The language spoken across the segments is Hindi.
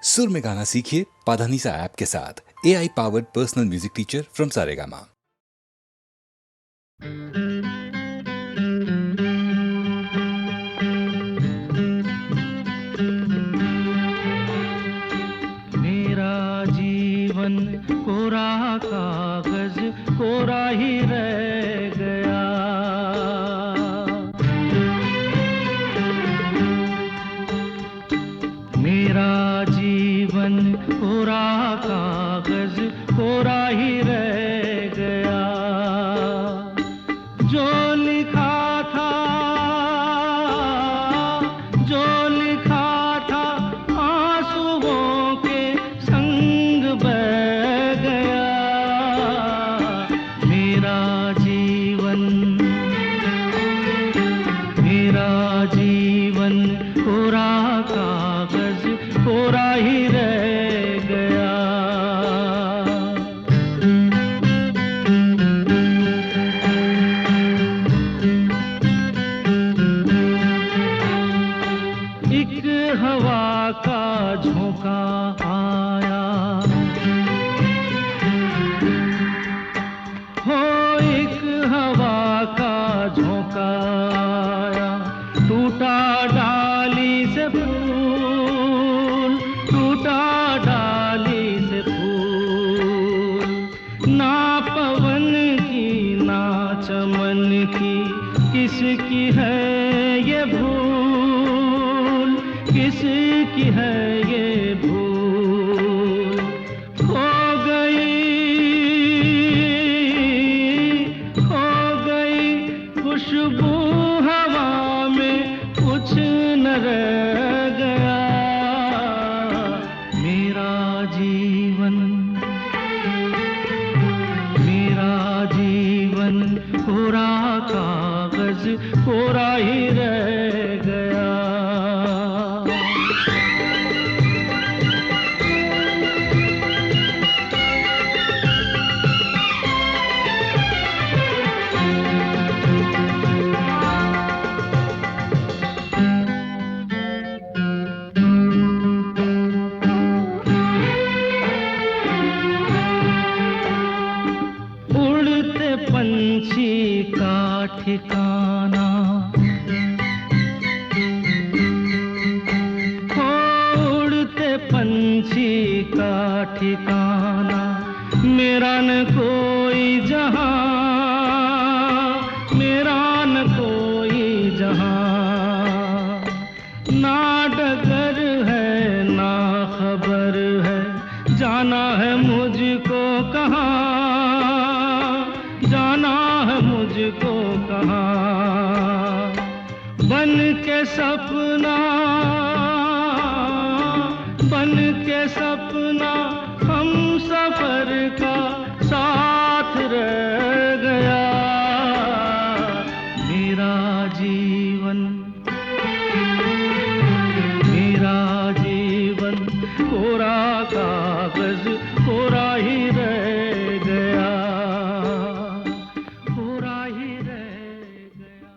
सुर में गाना सीखिए पाधानीसा ऐप के साथ। AI powered personal music teacher from Saregama. मेरा जीवन कोरा कागज कोरा ही रह गया। मेरा जीवन कोरा कागज कोरा ही रह गया। जो लिखा था, जो लिखा था आंसुओं के संग बह गया। मेरा जीवन कोरा कागज कोरा ही रह गया। एक हवा का झोंका आया, हो एक हवा का झोंका आया। टूटा डाली से फूल, टूटा डाली से फूल। ना पवन की ना चमन की किसकी है ये भूल, किसकी है ये भूल। खो गई खुशबू हवा में, कुछ न रह गया। मेरा जीवन कोरा कागज कोरा ही रह गया। उड़ते पंछी का ठिकाना, हो उड़ते पंछी का ठिकाना। मेरा न कोई जहां, मेरा न कोई जहां। ना डगर है ना खबर है, जाना है मुझको कहाँ, जाना है मुझको कहाँ। बन के सपना, बन के सपना हम सफर का साथ रह गया। मेरा जीवन कोरा कागज कोरा ही रह गया, कोरा ही रह गया।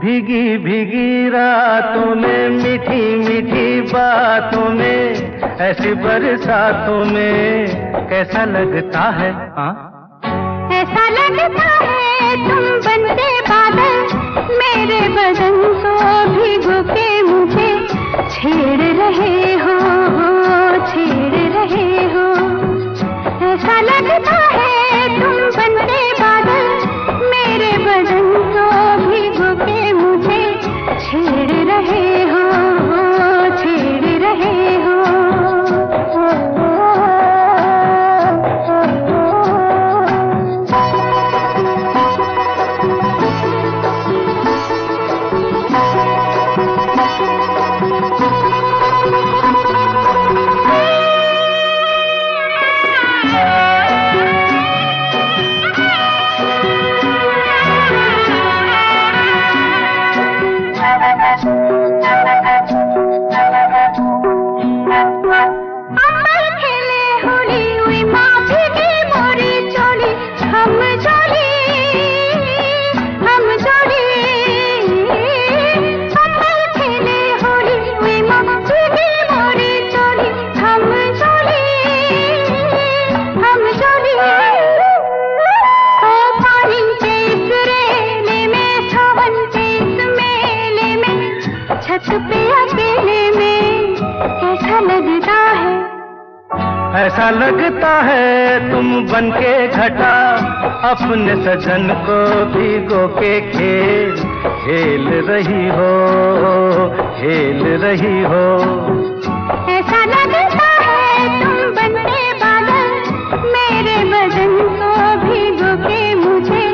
भीगी भीगी रातों में, मीठी मीठी बातों में, ऐसी बरसातों में कैसा लगता है? हाँ, ऐसा लगता है तुम बनते बादल, मेरे बदन को भिगो के मुझे छेड़ रहे हो, छेड़ रहे हो। ऐसा लगता है तुम बनते बादल, मेरे बदन को भिगो के मुझे छेड़ रहे हो, छेड़ रहे हो। ऐसा लगता है तुम बनके घटा, अपने सजन को भिगो के खेल खेल रही हो, खेल रही हो। ऐसा लगता है तुम बनके बादल, मेरे बदन को भिगो के मुझे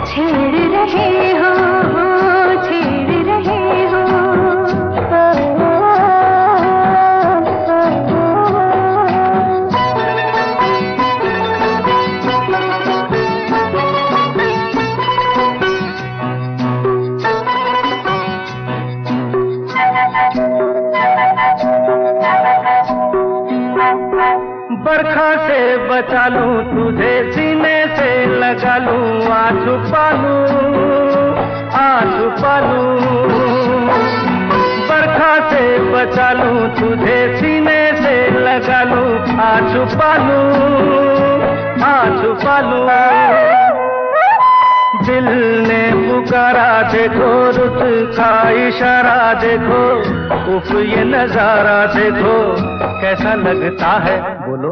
छेड़ रहे हो, छेड़ रहे हो। बरखा से बचा लूं तुझे, सीने से लगा लूं, आ छुपा लूं, आ छुपा लूं। बरखा से बचा लूं तुझे, सीने से लगा लूं, आ छुपा लूं, आ छुपा लूं। दिल ने पुकारा देखो, रुत का इशारा देखो, उफ ये नजारा देखो, कैसा लगता है? बोलो।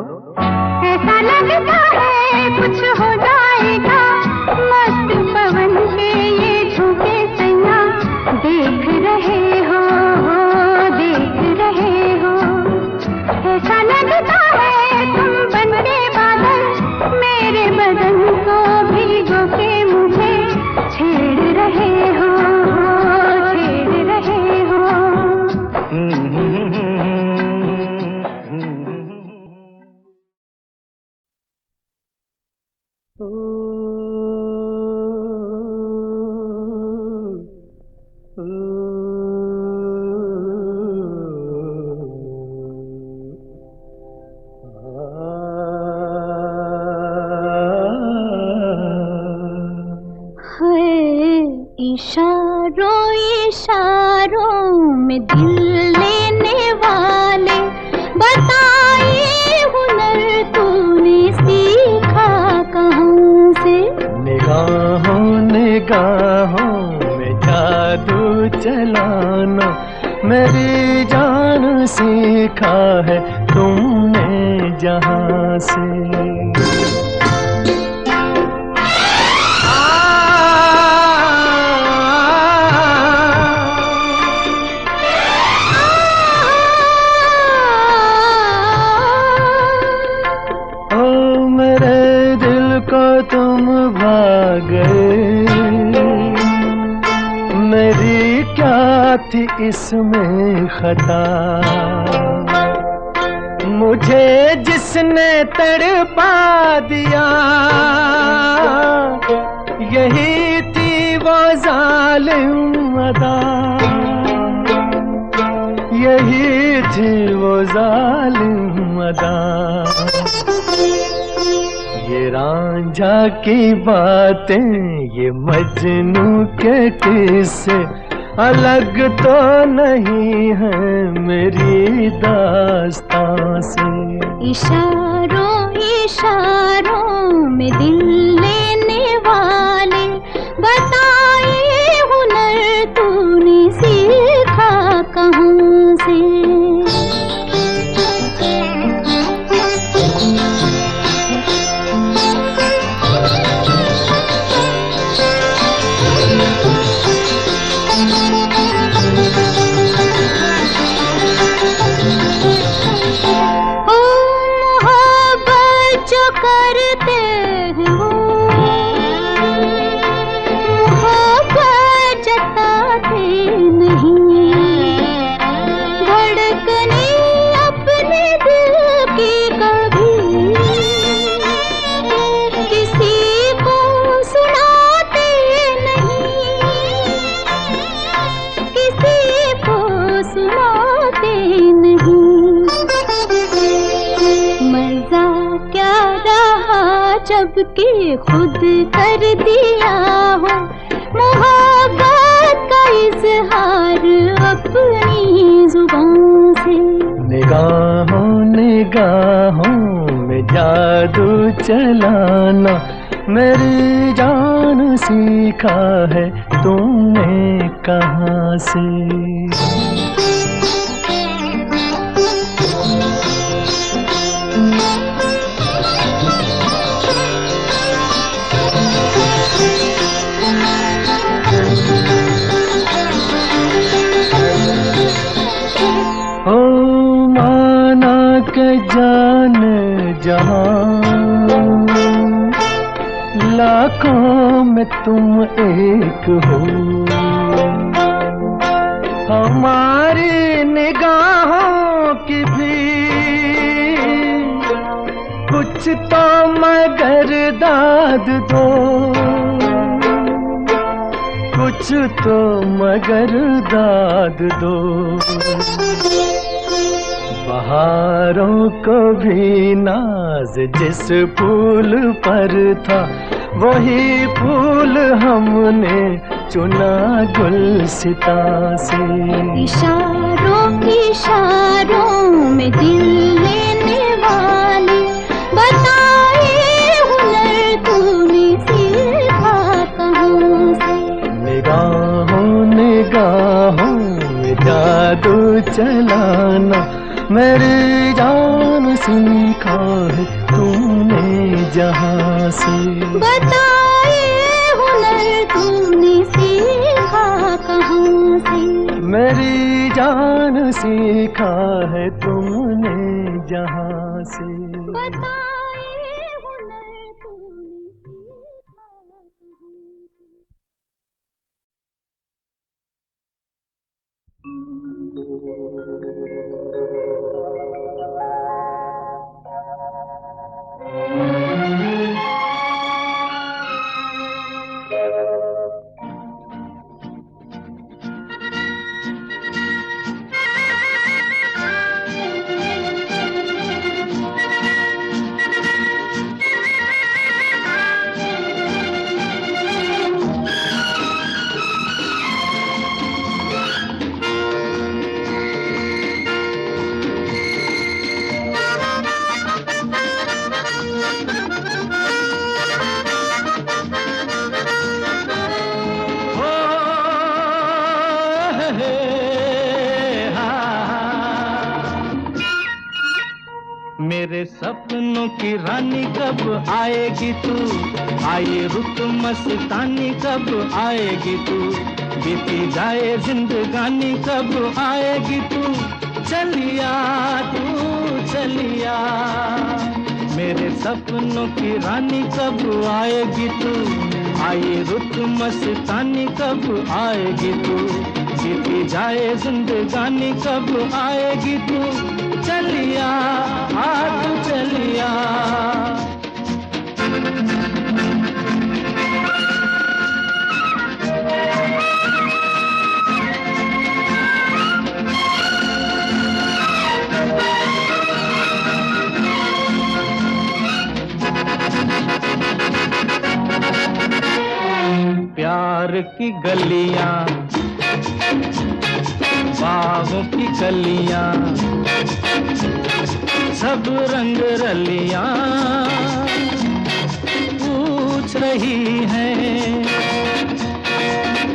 ऐसा लगता है कुछ हो जाएगा, मस्त पवन के ये झोंके सैया देख रहे हो, देख रहे हो। ऐसा लगता है तुम बनके बादल, मेरे बदन को भिगो के मुझे छेड़ रहे हो, छेड़ रहे हो। इशारों इशारों में दिल लेने वाले, बताइए हुनर तूने सीखा कहाँ से? निगाहों निगाहों में जादू चलाना मेरी जान सीखा है तुमने जहाँ से। तुम भाग गए, मेरी क्या थी इसमें खता? मुझे जिसने तड़पा दिया, यही थी वो जालिम अदा, यही थी वो जालिम अदा। ये रांझा की बातें, ये मजनू के किस्से, अलग तो नहीं है मेरी दास्तां से। इशारों इशारों में दिल लेने वाले, बताए हुनर तूने सीखा कहाँ से। जबकि खुद कर दिया हो मोहब्बत का इजहार अपनी जुबान से। निगाहों निगाहों में जादू चलाना मेरी जान सीखा है तुमने कहाँ से। जान जहां लाखों में तुम एक हो, हमारी निगाहों की भी कुछ तो मगर दाद दो, कुछ तो मगर दाद दो। बहारों को भी नाज जिस फूल पर था वही फूल हमने चुना गुलसिता से। इशारों इशारों में दिल लेने वाले, बताए हुनर तूने सीखा कहाँ से। निगाहों निगाहों में जादू चलाना मेरी जान सीखा है तूने जहाँ से। बताए हुनर तूने सीखा कहाँ से। मेरी जान सीखा है तुमने जहाँ से। बताए हुनर तूने सीखा कहाँ मेरे सपनों की रानी कब आएगी तू, आए रुत मस्तानी कब आएगी तू, बीती जाए जिंदगानी कब आएगी तू, चलिया तू चलिया। मेरे सपनों की रानी कब आएगी तू, आए रुत मस्तानी कब आएगी तू, बीती जाए जिंदगानी कब आएगी तू, चलिया आ तू चलिया। प्यार की गलियां बागों की कलियां, सब रंग रलियां पूछ रही हैं।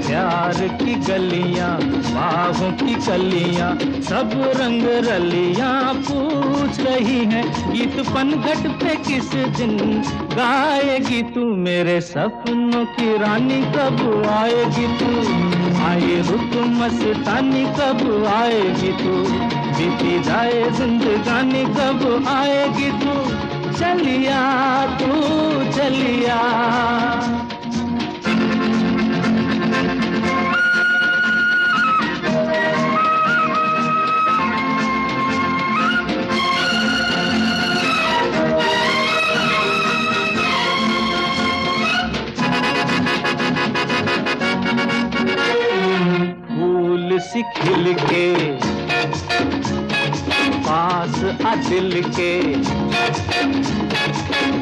प्यार की गलियां, बागों की कलियां, सब रंग रलियां पूछ रही हैं। गीत पनघट पे किस दिन गाएगी तू, मेरे सपनों की रानी कब आएगी तू। आए रुत मस्तानी कब आएगी तू, बीती जाए जिंदगानी कब आएगी तू। चलिया तू चलिया, सी खिल के पास आ दिल के,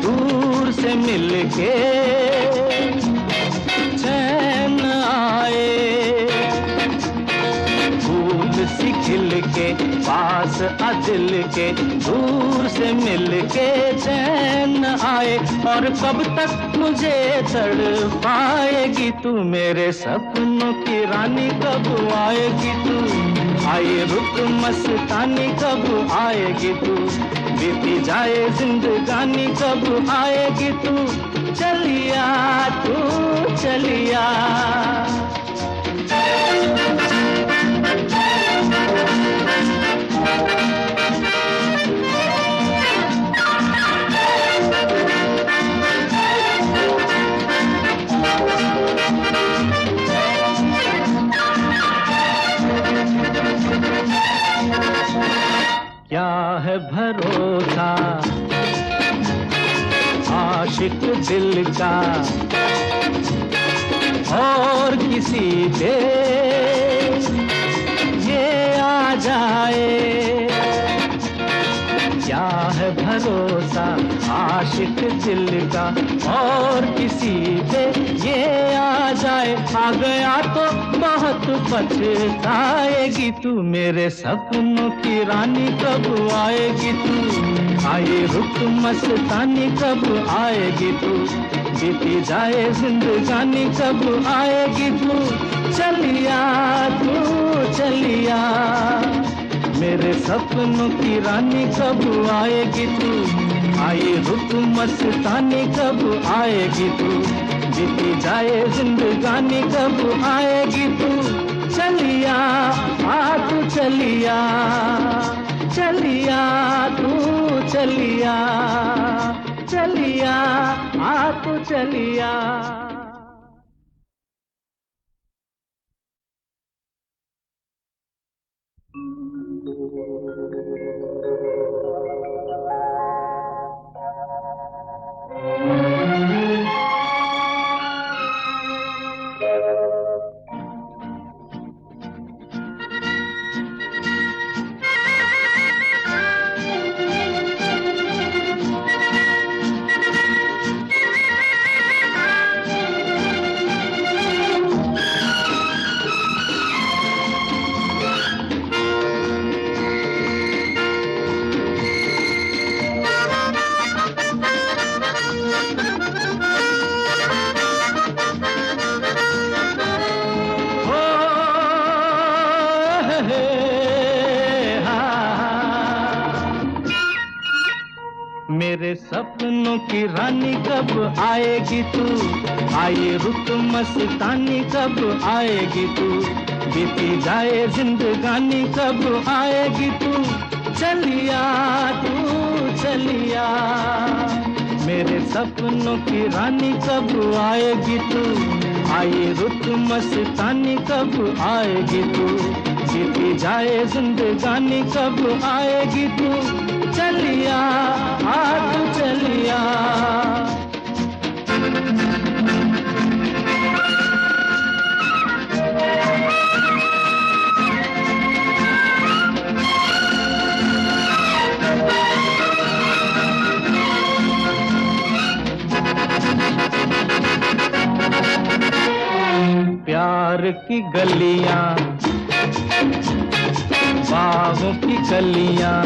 दूर से मिल के चैन आए। फूल सी खिल के पास आ दिल के, दूर से मिल के चैन आए। और कब तक मुझे तड़पाएगी तू, मेरे सपनों की रानी कब आएगी तू। आए रुत मस्तानी कब आएगी तू, बीती जाए जिंदगानी कब आएगी तू। चलिया तू चलिया, क्या है भरोसा आशिक दिल का और किसी पे ये आ जाए। क्या है भरोसा आशिक दिल का और किसी पे ये आ जाए। आ गया तो बहुत पछताएगी तू, मेरे सपनों की रानी कब आएगी तू। आए रुत मस्तानी कब आएगी तू, बीती जाए जिंदगानी कब आएगी तू। चलिया तू चलिया, मेरे सपनों की रानी कब आएगी तू। आए रुत मस्तानी कब आएगी तू, बीती जाए जिंदगानी कब आएगी तू। चलिया आ तू चलिया, चलिया तू चलिया, चलिया आ तू चलिया। मेरे सपनों की रानी कब आएगी तू। आए रुत मस्तानी कब आएगी तू, बीती जाए जिंदगानी कब आएगी तू। चलिया तू चलिया, मेरे सपनों की रानी कब आएगी तू। आए रुत मस्तानी कब आएगी तू, बीती जाए जिंदगानी कब आएगी तू। चलिया आ तू चलिया, प्यार की गलियां बागों की कलियां,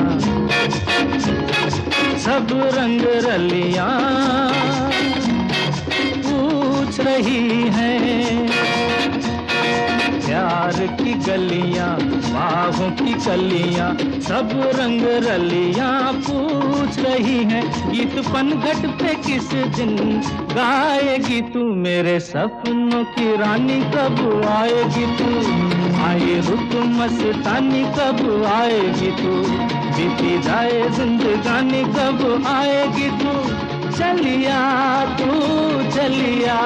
सब रंग रलियां पूछ रही हैं। प्यार की गलियां, बागों की कलियां, सब रंग रलियां पूछ रही हैं। गीत पनघट पे किस दिन गाएगी तू, मेरे सपनों की रानी कब आएगी तू। आए रुत मस्तानी कब आएगी तू, बीती जाए जिंदगानी कब आएगी तू। चलिया तू चलिया,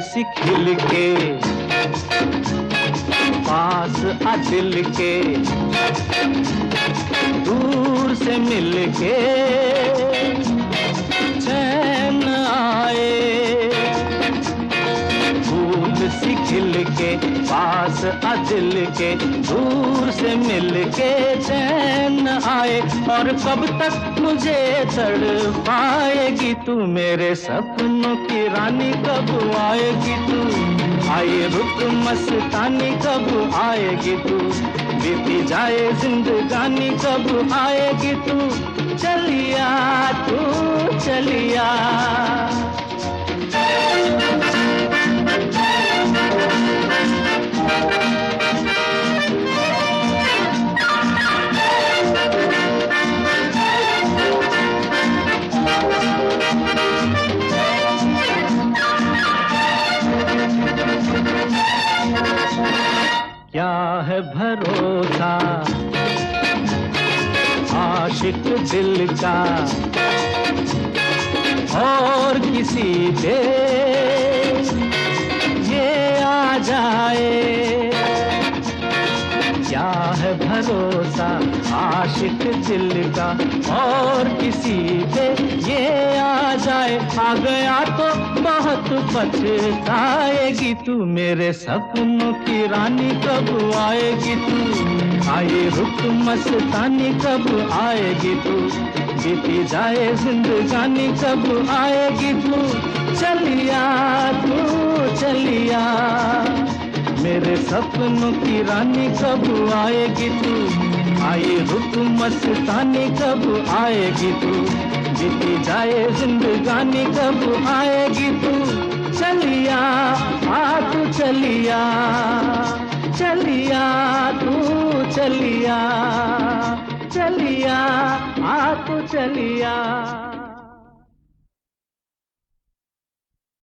सी खिल के पास आ दिल के, दूर से मिल के चैन आए। फूल सी खिल के पास आ दिल के, दूर से मिल के चैन आए। और कब तक मुझे तड़पाएगी तू, मेरे सपनों की रानी कब आएगी तू। आए रुत मस्तानी कब आएगी तू, बीती जाए जिंदगानी कब आएगी तू। चलिया तू चलिया, क्या है भरोसा आशिक दिल का और किसी पे ये आ जाए। क्या है भरोसा आशिक दिल का और किसी पे ये आ जाए। आ गया तो बहुत पछताएगी तू, मेरे सपनों की रानी कब आएगी तू। आए रुत मस्तानी कब आएगी तू, बीती जाए जिंदगानी कब आएगी तू। चलिया तू चलिया, मेरे सपनों की रानी कब आएगी तू। आए रुत मस्तानी कब आएगी तू, बीती जाए जिंदगानी कब आएगी तू। चलिया आ तू चलिया, चलिया तू चलिया, चलिया आ तू चलिया।